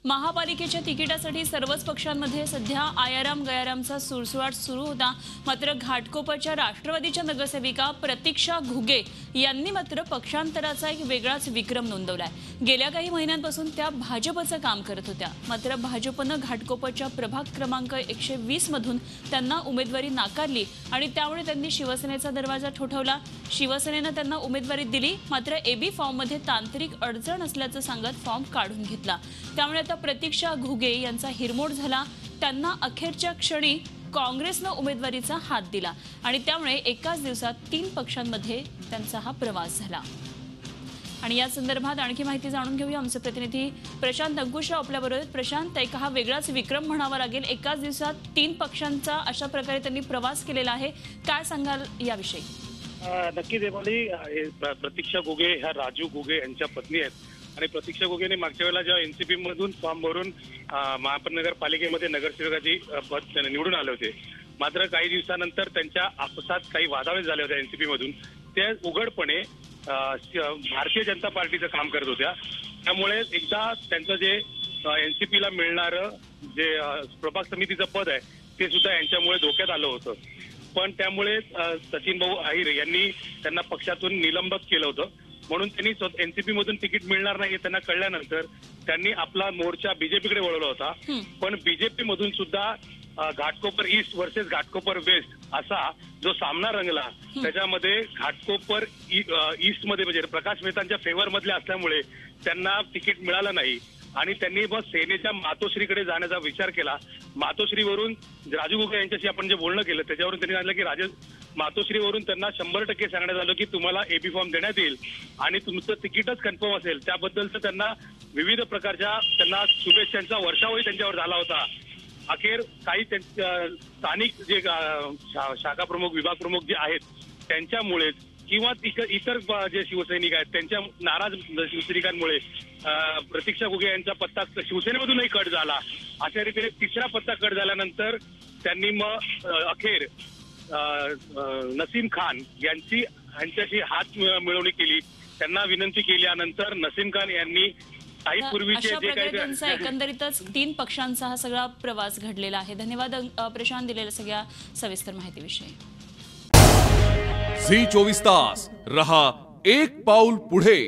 महापालिकेच्या तिकिटासाठी सर्वच पक्षांमध्ये सध्या आयाराम गयारामचा सुळसुळाट सुरू होता। मात्र घाटकोपरच्या राष्ट्रवादीच्या नगरसेविका प्रतीक्षा घुगे यांनी मात्र पक्षांतराचा एक वेगळाच विक्रम नोंदवलाय। गेल्या काही महिन्यांपासून त्या भाजपचं काम करत होत्या, मात्र भाजपनं घाटकोपरच्या प्रभाग क्रमांक 120 मधून त्यांना उमेदवारी नाकारली आणि त्यामुळे त्यांनी शिवसेनेचा दरवाजा ठोठावला। शिवसेनेनं त्यांना उमेदवारी दिली, मात्र एबी फॉर्ममध्ये तांत्रिक अडचण असल्याचं सांगत फॉर्म काढून घेतला। त्यामुळे आता प्रतीक्षा घुगे यांचा हिरमोड झाला। त्यांना अखेरच्या क्षणी काँग्रेसनं उमेदवारीचा हात दिला आणि त्यामुळे एकाच दिवसात 3 पक्षांमध्ये त्यांचा हा प्रवास झाला। आणि या संदर्भात आणखी माहिती जाणून घेऊया। आमचे प्रतिनिधी प्रशांत अंकुशराव आपल्याबरोबर। प्रशांत, एक हा वेगळाच विक्रम म्हणावा लागेल, एकाच दिवसात 3 पक्षांचा अशा प्रकारे त्यांनी प्रवास केलेला आहे, काय सांगाल याविषयी? नक्कीच एवढी प्रतीक्षा घुगे ह्या राजू घुगे यांच्या पत्नी आहेत आणि प्रतीक्षा घुगेने मागच्या वेळेला जेव्हा एनसीपी मधून फॉर्म भरून महानगरपालिकेमध्ये नगरसेवकाची पद निवडून आले होते, मात्र काही दिवसानंतर त्यांच्या आपसात काही वादावेद झाले होते एनसीपी मधून। ते उघडपणे भारतीय जनता पार्टीचं काम करत होत्या, त्यामुळे एकदा त्यांचं जे एनसीपीला मिळणारं जे प्रभाग समितीचं पद आहे ते सुद्धा यांच्यामुळे धोक्यात आलं होतं। पण त्यामुळे सचिन भाऊ अहिर यांनी त्यांना पक्षातून निलंबित केलं होतं, म्हणून त्यांनी एनसीपी मधून तिकीट मिळणार नाही त्यांना कळल्यानंतर त्यांनी आपला मोर्चा बीजेपीकडे वळवला होता। पण बीजेपी मधून सुद्धा Ghatkopar east versus Ghatkopar west असा जो सामना रंगला, त्याच्यामध्ये घाटकोपर ईस्ट मध्ये म्हणजे प्रकाश मेहतांच्या फेवर मधले असल्यामुळे त्यांना तिकीट मिळालं नाही आणि त्यांनी मग सेनेच्या मातोश्रीकडे जाण्याचा विचार केला। मातोश्रीवरून राजू घुगे यांच्याशी आपण जे बोलणं केलं त्याच्यावरून त्यांनी सांगितलं की मातोश्रीवरून त्यांना 100% सांगण्यात आलं की तुम्हाला एबी फॉर्म देण्यात येईल आणि तुमचं तिकीटच कन्फर्म असेल, त्याबद्दलचं त्यांना विविध प्रकारच्या त्यांना शुभेच्छांचा वर्षावही त्यांच्यावर झाला होता। अखेर काही स्थानिक जे शाखा प्रमुख विभाग प्रमुख जे आहेत त्यांच्यामुळे किंवा इतर जे शिवसैनिक आहेत त्यांच्या नाराज शिवसैनिकांमुळे प्रतीक्षा घुगे यांचा पत्ता शिवसेनेमधूनही कट झाला। अशा रीतीने तिसरा पत्ता कट झाल्यानंतर त्यांनी मग अखेर नसीम खान यांच्याशी हात मिळवणी केली, त्यांना विनंती केल्यानंतर नसीम खान यांनी काही पूर्वीचे जे काही एकंदरीतच 3 पक्षांचा हा सगळा प्रवास घडलेला आहे। धन्यवाद प्रशांत दिलेल्या सगळ्या सविस्तर माहितीविषयी। झी 24 तास रहा एक पाऊल पुढे।